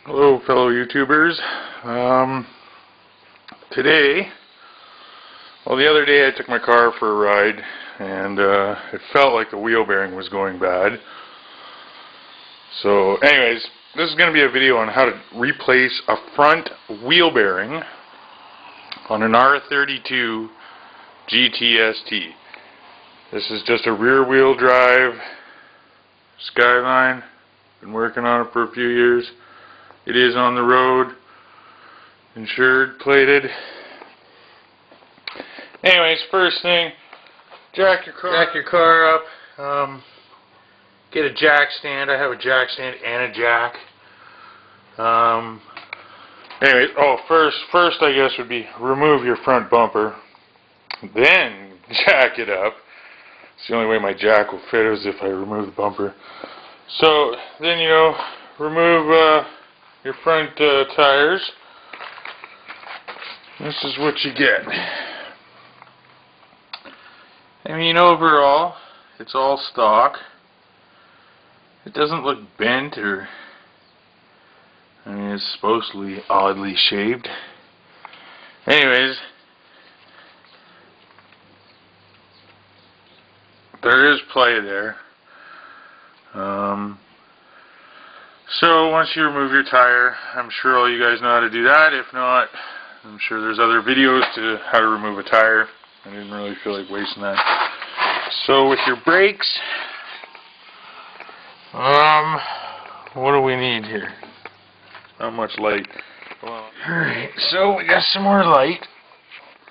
Hello fellow YouTubers. Today, well the other day I took my car for a ride and it felt like the wheel bearing was going bad. So anyways, this is going to be a video on how to replace a front wheel bearing on an R32 gtst. This is just a rear wheel drive Skyline. Been working on it for a few years. It is on the road, insured, plated. Anyways, first thing, jack your car up. Get a jack stand. I have a jack stand and a jack. Anyways, first I guess would be remove your front bumper, then jack it up. It's the only way my jack will fit is if I remove the bumper. So then remove your front tires. This is what you get. I mean, overall, it's all stock. It doesn't look bent or, it's supposedly oddly shaped. Anyways, there is play there. So once you remove your tire, I'm sure all you guys know how to do that. If not, I'm sure there's other videos to how to remove a tire. I didn't really feel like wasting that. So with your brakes, what do we need here? Not much light. Alright, so we got some more light.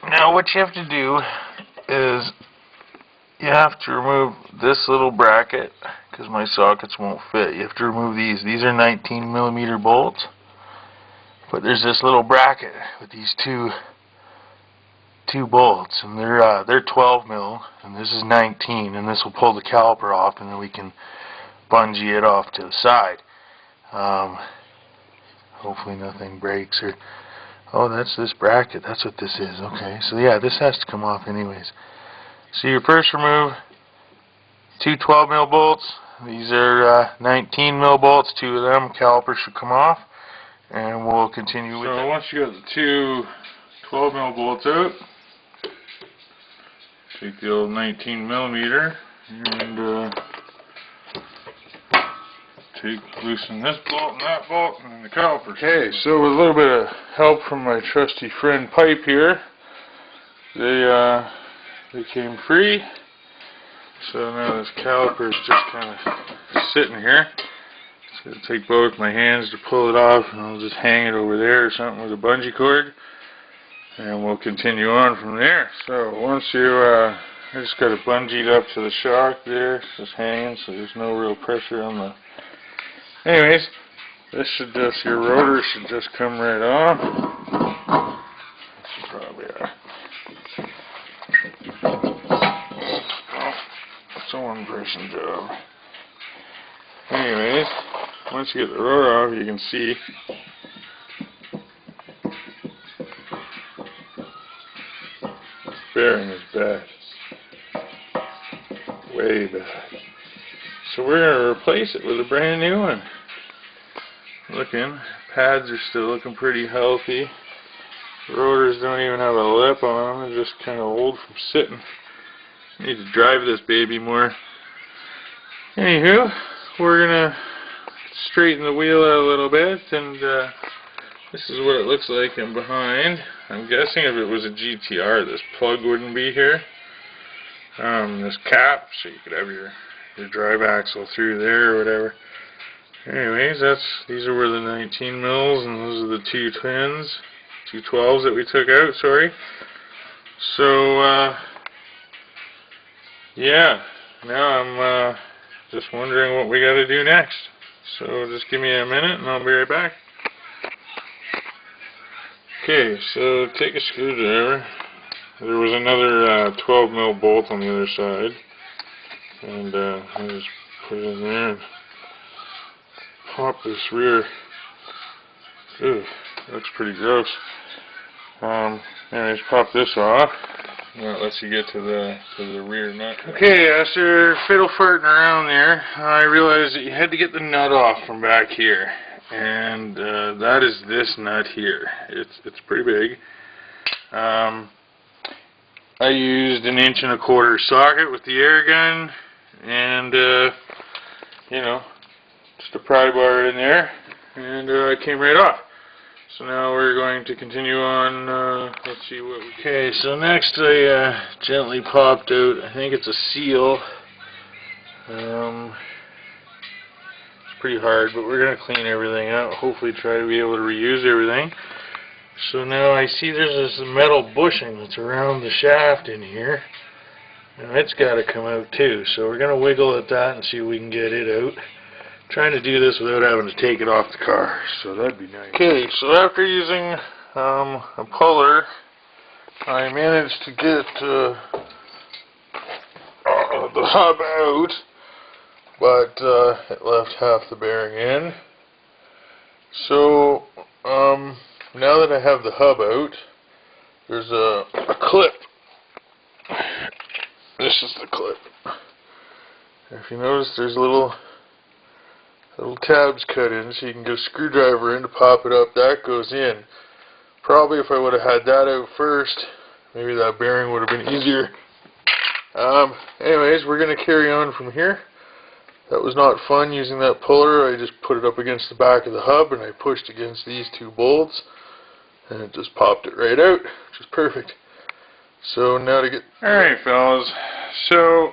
Now what you have to do is you have to remove this little bracket because my sockets won't fit. You have to remove these. These are 19mm bolts, but there's this little bracket with these two bolts, and they're 12mm, and this is 19, and this will pull the caliper off, and then we can bungee it off to the side. Hopefully nothing breaks. Or oh, that's this bracket. That's what this is. Okay, so yeah, this has to come off anyways. So you first remove two 12mm bolts. These are 19mm bolts. Two of them. Caliper should come off, and we'll continue with it. So once you got the two 12mm bolts out, take the old 19mm and loosen this bolt and that bolt and then the caliper. Okay, so with a little bit of help from my trusty friend Pipe here, they came free. So now this caliper is just kind of sitting here. Just going to take both my hands to pull it off, and I'll just hang it over there or something with a bungee cord, and we'll continue on from there. So once I just got it bungeed up to the shock there, it's just hanging, so there's no real pressure on the. Anyways, this should just, your rotor should just come right off. That's probably it's a one-person job. Anyways, once you get the rotor off, you can see this bearing is bad. Way bad. So we're going to replace it with a brand new one. Pads are still looking pretty healthy. The rotors don't even have a lip on them. They're just kind of old from sitting. Need to drive this baby more. Anywho, we're going to straighten the wheel out a little bit, and this is what it looks like in behind. I'm guessing if it was a GTR, this plug wouldn't be here. This cap, so you could have your drive axle through there or whatever. Anyways, these are where the 19mm, and those are the two twins, 212s that we took out, sorry. So, yeah, now I'm just wondering what we got to do next. So just give me a minute and I'll be right back. Okay, so take a screwdriver. There was another 12mm bolt on the other side, and I just put it in there and pop this rear. Ooh, looks pretty gross. Anyways, pop this off. That lets you get to the rear nut. Okay, after fiddle farting around there, I realized that you had to get the nut off from back here. and that is this nut here. It's pretty big. I used 1 1/4 inch socket with the air gun, and you know, just a pry bar in there, and it came right off. So now we're going to continue on. Let's see what we. Okay, so next I gently popped out. I think it's a seal. It's pretty hard, but we're gonna clean everything out. Hopefully, try to be able to reuse everything. So now I see there's this metal bushing that's around the shaft in here. Now it's got to come out too. So we're gonna wiggle at that and see if we can get it out. Trying to do this without having to take it off the car, so that'd be nice. Okay, so after using a puller, I managed to get the hub out, but it left half the bearing in. So now that I have the hub out, there's a clip. This is the clip. If you notice, there's little tabs cut in, so you can go screwdriver in to pop it up. That goes in. Probably if I would have had that out first, maybe that bearing would have been easier. Anyways, we're going to carry on from here. That was not fun using that puller. I just put it up against the back of the hub and I pushed against these 2 bolts and it just popped it right out, which is perfect. So now to get... Alright fellas, so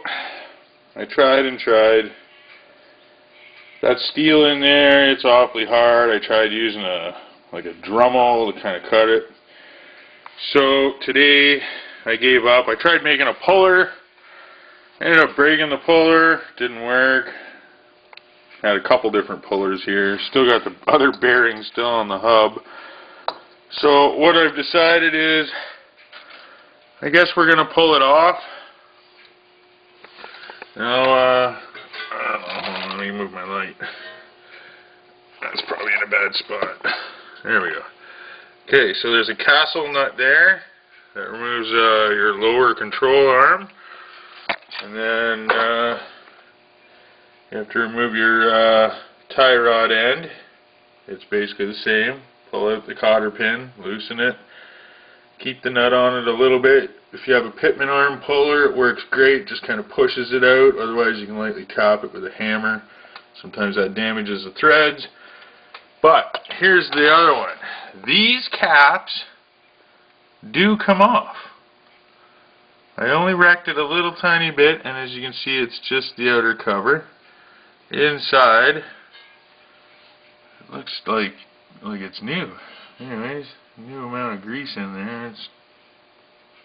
I tried and tried. That steel in there, it's awfully hard. I tried using a Dremel to kind of cut it. So today I gave up. I tried making a puller. Ended up breaking the puller. Didn't work. Had a couple different pullers here. Still got the other bearings still on the hub. So what I've decided is, I guess we're going to pull it off. Now, I don't know, hold on, let me move my light. That's probably in a bad spot. There we go. Okay, so there's a castle nut there that removes your lower control arm. And then you have to remove your tie rod end. It's basically the same. Pull out the cotter pin, loosen it. Keep the nut on it a little bit. If you have a pitman arm puller, it works great, just kind of pushes it out. Otherwise you can lightly tap it with a hammer. Sometimes that damages the threads. But here's the other one. These caps do come off. I only wrecked it a little tiny bit, and as you can see, it's just the outer cover. Inside, it looks like it's new. Anyways, new amount of grease in there. It's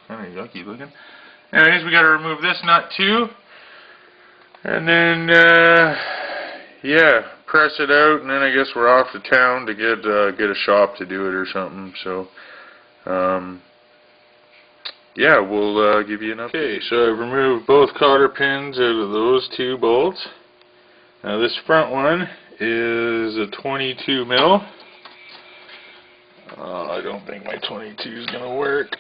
kind of yucky looking. Anyways, we got to remove this nut too, and then yeah, press it out, and then I guess we're off to town to get a shop to do it or something. So yeah, we'll give you an update. Okay, so I've removed both cotter pins out of those 2 bolts. Now this front one is a 22 mil. I don't think my 22 is going to work.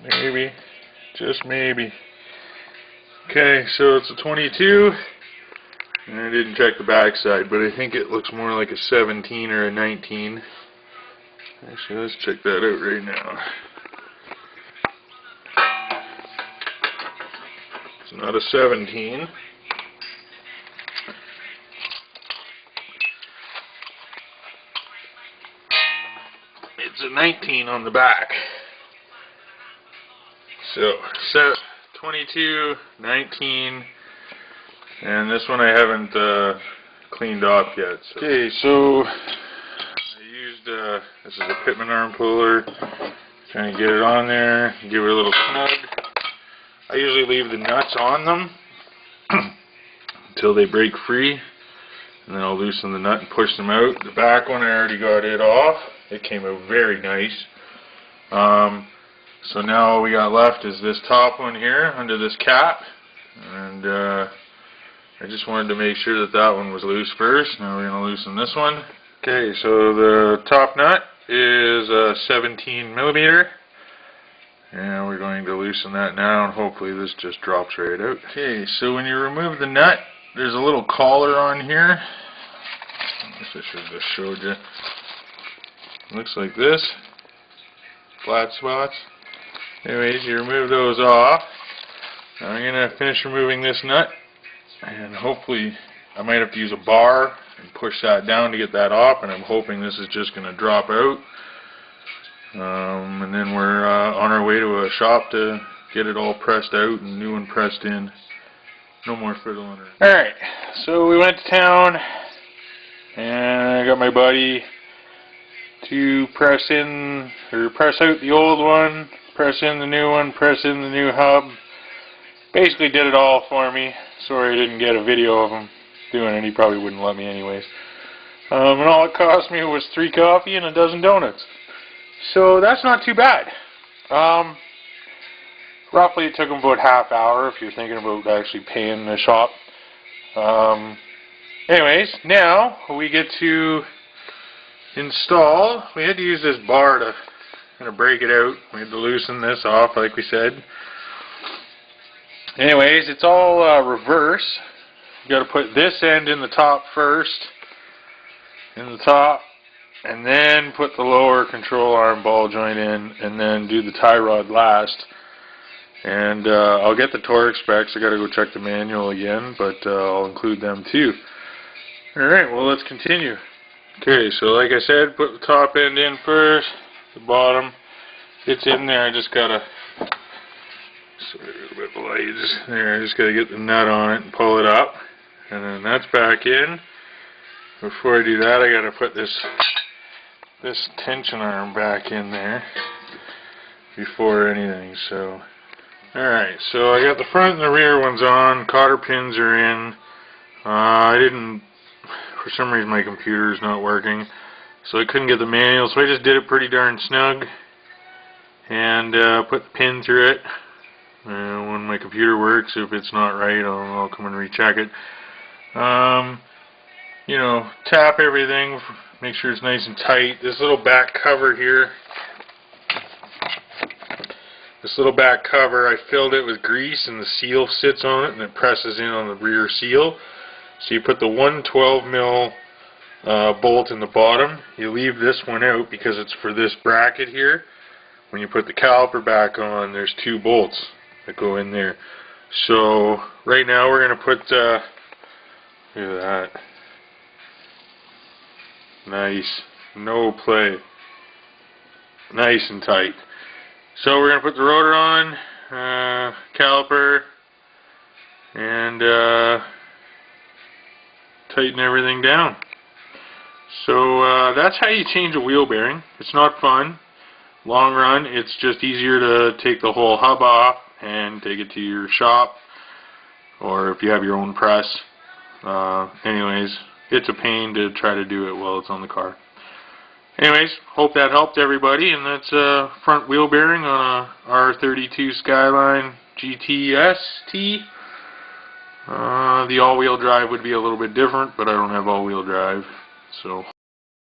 Maybe. Just maybe. Okay, so it's a 22. And I didn't check the back side, but I think it looks more like a 17 or a 19. Actually, let's check that out right now. It's not a 17. It's a 19 on the back. So 22, 19, and this one I haven't cleaned off yet. So. Okay, so I used this is a pitman arm puller. Trying to get it on there, give it a little snug. I usually leave the nuts on them until they break free, and then I'll loosen the nut and push them out. The back one I already got it off. It came out very nice. So now all we got left is this top one here under this cap, and I just wanted to make sure that that one was loose first. Now we're going to loosen this one. Okay, so the top nut is a 17 millimeter. And we're going to loosen that now, and hopefully this just drops right out. Okay, so when you remove the nut, there's a little collar on here. I guess I should have just showed you. Looks like this. Flat spots. Anyways, you remove those off. Now I'm going to finish removing this nut, and hopefully I might have to use a bar and push that down to get that off, and I'm hoping this is just going to drop out. And then we're on our way to a shop to get it all pressed out and new one pressed in. No more fiddling. Alright, so we went to town and I got my buddy to press in, or press out the old one, press in the new one, press in the new hub. Basically did it all for me. Sorry I didn't get a video of him doing it. He probably wouldn't let me anyways. And all it cost me was 3 coffee and a dozen donuts. So that's not too bad. Roughly it took him about half hour if you're thinking about actually paying the shop. Anyways, now we get to install. We had to use this bar to kind of break it out. We had to loosen this off like we said. Anyways, it's all reverse. You got to put this end in the top first, in the top, and then put the lower control arm ball joint in, and then do the tie rod last. And I'll get the torque specs. I got to go check the manual again, but I'll include them too. Alright, well let's continue. Okay, so like I said, put the top end in first, the bottom, it's in there. I just gotta, sorry, a little bit light, there, I just gotta get the nut on it and pull it up, and then that's back in. Before I do that, I gotta put this tension arm back in there before anything. So alright, so I got the front and the rear ones on, cotter pins are in. I didn't, for some reason my computer is not working, so I couldn't get the manual, so I just did it pretty darn snug and put the pin through it. When my computer works, if it's not right, I'll come and recheck it. You know, tap everything, make sure it's nice and tight. This little back cover here, I filled it with grease and the seal sits on it and it presses in on the rear seal. So you put the 112 mil bolt in the bottom. You leave this one out because it's for this bracket here. When you put the caliper back on, there's 2 bolts that go in there. So right now we're going to put, look at that. Nice. No play. Nice and tight. So we're going to put the rotor on, caliper, and tighten everything down. So that's how you change a wheel bearing. It's not fun. Long run, it's just easier to take the whole hub off and take it to your shop, or if you have your own press. Anyways, it's a pain to try to do it while it's on the car. Anyways, hope that helped everybody, and that's a front wheel bearing on a R32 Skyline gtst. The all-wheel drive would be a little bit different, but I don't have all-wheel drive, so